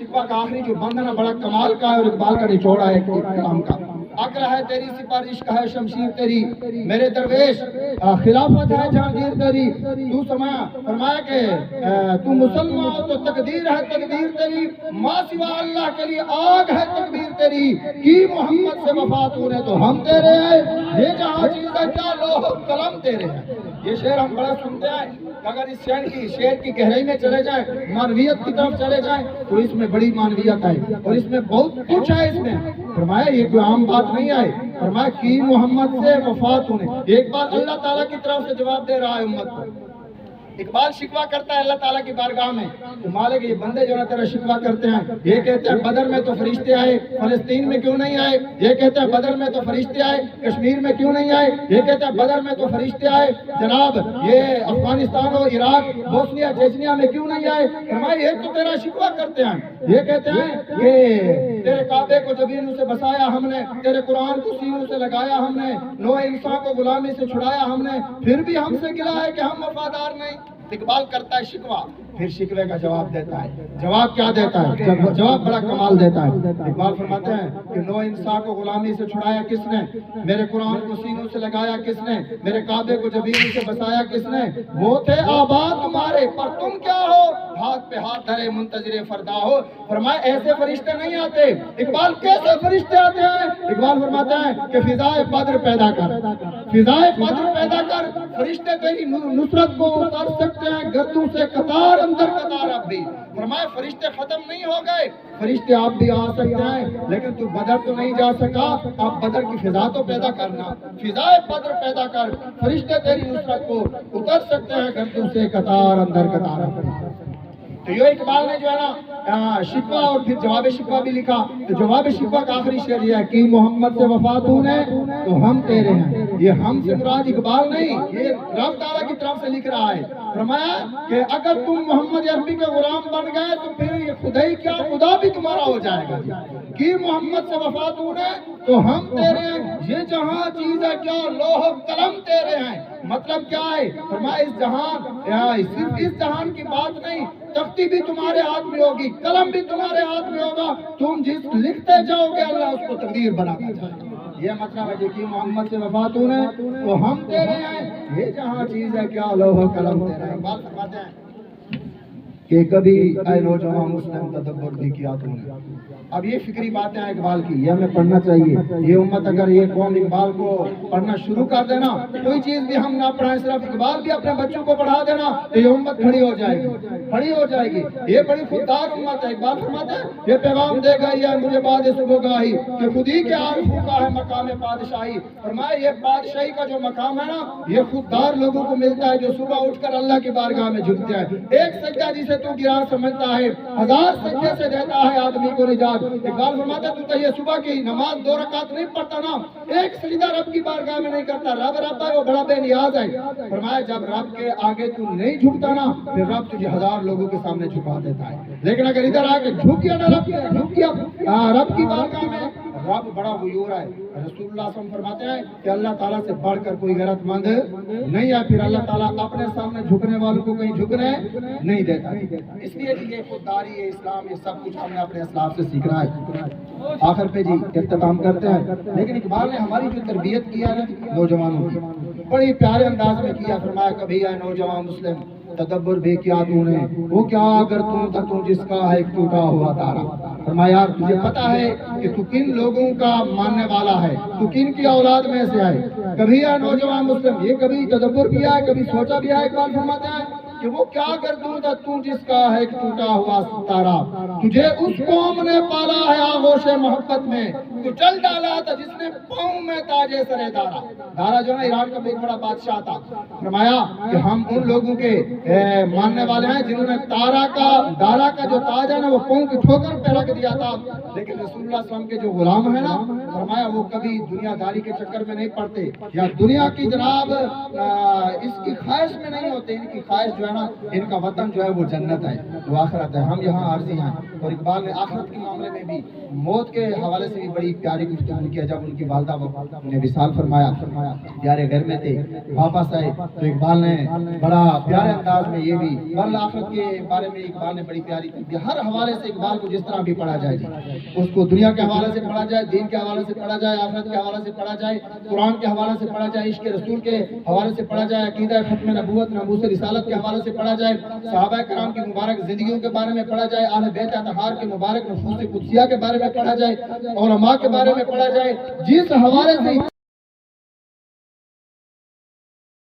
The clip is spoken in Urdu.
شکوہ کا آخری جو بند ہے نا بڑا کمال کا ہے اور اقبال کا نچوڑا ہے کلام کا. عقل ہے تیری سپر عشق ہے شمشیر تیری میرے درویش خلافت ہے جہانگیر تیری. تو فرمایا کہ تو مسلمان ہو تو تقدیر ہے تقدیر تیری ماں سوا اللہ کے لیے آگ ہے تقدیر تیری کی محمد سے وفا تو نے تو ہم تیرے ہیں یہ جہاں چیز ہے کیا لوح قلم تیرے ہیں. یہ شعر ہم بڑا سنتے ہیں. اگر اس شعر کی گہرائی میں چلے جائیں معنویت کی طرف چلے جائیں تو اس میں بڑی معنویت ہے اور اس میں بہت کچھ ہے. اس میں فرمایا یہ کوئی عام بات نہیں ہے. فرمایا کی محمد سے وفات ہونے ایک بار اللہ تعالیٰ کی طرف سے جواب دے رہا ہے امت کو. اقبال شکوہ کرتا ہے اللہ تعالیٰ کی بارگاہ میں تو مالک یہ بندے جو نا تیرا شکوہ کرتے ہیں. یہ کہتے ہیں بدر میں تو فرشتے آئے فلسطین میں کیوں نہیں آئے. یہ کہتے ہیں بدر میں تو فرشتے آئے کشمیر میں کیوں نہیں آئے. یہ کہتے ہیں بدر میں تو فرشتے آئے جناب یہ افغانستان اور عراق بوسنیا چیچنیا میں کیوں نہیں آئے. فرمایا یہ تو تیرا شکوہ کرتے ہیں. یہ کہتے ہیں کہ تیرے کعبے کو زمینوں سے بسایا ہم نے تیرے قرآن کو سینوں سے لگایا ہم نے نوح انسان کو غلامی سے چھڑایا ہم نے پھر بھی ہم سے گلا ہے کہ ہم وفادار نہیں. اقبال کرتا ہے شکوہ پھر شکوے کا جواب دیتا ہے. جواب کیا دیتا ہے؟ جواب بڑا کمال دیتا ہے. اقبال فرماتے ہیں کہ نوح انسان کو غلامی سے چھڑایا کس نے میرے قرآن کو سینوں سے لگایا کس نے میرے کعبے کو زمین سے بسایا کس نے. وہ تھے آباد تمہارے پر تم کیا ہو ہاتھ پہ ہاتھ دھرے منتظر فردا ہو. فرمایا ایسے فرشتے نہیں آتے. اقبال کیسے فرشتے آتے ہیں؟ اقبال فرماتا ہے کہ فضائے بدر پیدا کر فضائے بدر پیدا کر فرشتے تیری نصرت کو اتار سکتے ہیں گردوں سے قطار اندر قطار. اب بھی فرمایا فرشتے ختم نہیں ہو گئے فرشتے آپ بھی آ سکتے ہیں لیکن تو بدر تو نہیں جا سکا. آپ بدر کی فضا تو پیدا کرنا فضائے بدر پیدا کر فرشتے تیری نصرت کو اتر سکتے ہیں گردوں سے قطار اندر قطار. تو یہ اقبال نے جو ہے نا شکوہ اور پھر جواب شکوہ بھی لکھا. تو جواب شکوہ کا آخری شعر یہ ہے کہ محمد سے وفات ہونے تو ہم تیرے ہیں. یہ ہم سے مراد اقبال نہیں یہ رب تعالیٰ کی طرف سے لکھ رہا ہے. فرمایا کہ اگر تم محمد عربی کے غلام بن گئے تو پھر یہ خدائی کیا خدا بھی تمہارا ہو جائے گا. کہ محمد سے وفات ہونے تو ہم تیرے ہیں یہ جہاں چیز ہے کیا لوح قلم تیرے ہیں. مطلب کیا ہے؟ فرمایا اس جہان صرف اس جہان کی بات نہیں تختی بھی تمہارے ہاتھ میں ہوگی قلم بھی تمہارے ہاتھ میں ہوگا. تم جس لکھتے جاؤ گے اللہ اس کو تقدیر بناتا جائے گا. یہ مطلب ہے کہ محمد سے وفات ہونے تو ہم تیرے ہیں یہ جہاں چیز ہے کیا لوح قلم تیرے ہیں. بات فرماتے ہیں کہ کبھی اے نوجوان مسلم تدبر بھی کیا تم نے. اب یہ فکری باتیں ہیں اقبال کی یہ ہمیں پڑھنا چاہیے. یہ امت اگر یہ قوم اقبال کو پڑھنا شروع کر دینا کوئی چیز بھی ہم نہ پڑھائیں صرف اقبال بھی اپنے بچوں کو پڑھا دینا تو یہ امت کھڑی ہو جائے گی. یہ بڑی خوددار امت ہے. اقبال فرماتے ہیں یہ پیغام دے گئی ہے مجھے بعد صبح گاہی کہ خودی کے عارفوں کا ہے مقام بادشاہی. فرمایا یہ بادشاہی کا جو مقام ہے نا یہ خوددار لوگوں کو ملتا ہے جو صبح اٹھ کر اللہ کی بارگاہ میں جھکتے ہیں. ایک سجدہ جسے تو گران سمجھتا ہے ہزار سجدے سے دیتا ہے آدمی کو نجات. اقبال فرماتا ہے تو یہ صبح کی نماز 2 رکعت نہیں پڑھتا نا ایک سجدہ رب کی بارگاہ میں نہیں کرتا. رب ہے وہ بڑا بے نیاز ہے. فرمایا جب رب کے آگے تو نہیں جھکتا نا پھر رب تجھے ہزار لوگوں کے سامنے جھکا دیتا ہے. لیکن اگر ادھر آ کے جھک گیا نا رب کی بارگاہ میں رب بڑا غیور ہے. رسول اللہ صلی اللہ علیہ وسلم فرماتے ہیں کہ اللہ تعالیٰ سے بڑھ کر کوئی غیرت مند نہیں ہے. پھر اللہ تعالیٰ اپنے سامنے جھکنے والوں کو کہیں جھکنے نہیں دیتا. اس لیے یہ خودداری یہ اسلام یہ سب کچھ ہم نے اپنے اسلاف سے سیکھنا ہے. آخر پہ جی اختتام کرتے ہیں. لیکن اقبال نے ہماری جو تربیت کیا ہے نوجوانوں کی بڑی پیارے انداز میں کیا. فرمایا کبھی ہے نوجوان مسلم تدبر بھی کیا تو نے وہ کیا اگر تو جس کا ہے ایک ٹوٹا ہوا تارا. فرمایا تجھے پتا ہے کہ تو کن لوگوں کا ماننے والا ہے تو کن کی اولاد میں سے ہے. کبھی ہے نوجوان مسلم یہ کبھی تدبر کیا ہے کبھی سوچا بھی ہے. اقبال فرماتا ہے کہ وہ کیا کر دوں تھا تو جس کا ہے ایک ٹوٹا ہوا ستارہ. تجھے اس قوم نے پالا ہے آغوش محبت میں تو چل ڈالا تھا جس نے پاؤں میں تاج سر دارا. دارا جو ہے ایران کا بہت بڑا بادشاہ تھا. فرمایا کہ ہم ان لوگوں کے ماننے والے ہیں جنہوں نے دارا کا جو تاج ہے نا وہ پاؤں کی ٹھوکر پہ رکھ دیا تھا. لیکن رسول اللہ صلی اللہ علیہ وسلم کے جو غلام ہیں نا فرمایا وہ کبھی دنیا داری کے چکر میں نہیں پڑتے یا دنیا کی جناب اس کی خواہش میں نہیں ہوتے. ان کی خواہش جو ہے نا ان کا وطن جو ہے وہ جنت ہے وہ آخرت ہے. ہم یہاں عارضی ہیں. اور اقبال نے آخرت کے معاملے میں بھی موت کے حوالے سے بھی بڑی بڑی پیاری گفتگو کیا جب ان کی والدہ نے وصال فرمایا، پیارے گھر میں تھے، واپس آئے تو اقبال نے بڑا پیارے انداز میں یہ بھی آخرت کے بارے میں اقبال نے بڑی پیاری کی، ہر حوالے سے اقبال کو جس طرح بھی پڑھا جائے، اس کو دنیا کے حوالے سے پڑھا جائے، دین کے حوالے سے پڑھا جائے، آخرت کے حوالے سے پڑھا جائے، قرآن کے حوالے سے پڑھا جائے، عشق رسول کے حوالے سے پڑھا جائے، عقیدہ ختم نبوت ناموس رسالت کے حوالے سے پڑھا جائے، صحابہ کرام کی مبارک زندگیوں کے بارے میں پڑھا جائے، اہل بیت اطہار کے مبارک نفوس قدسیہ کے بارے میں پڑھا جائے، علماء کے بارے میں پڑھا جائے، جس حوالے سے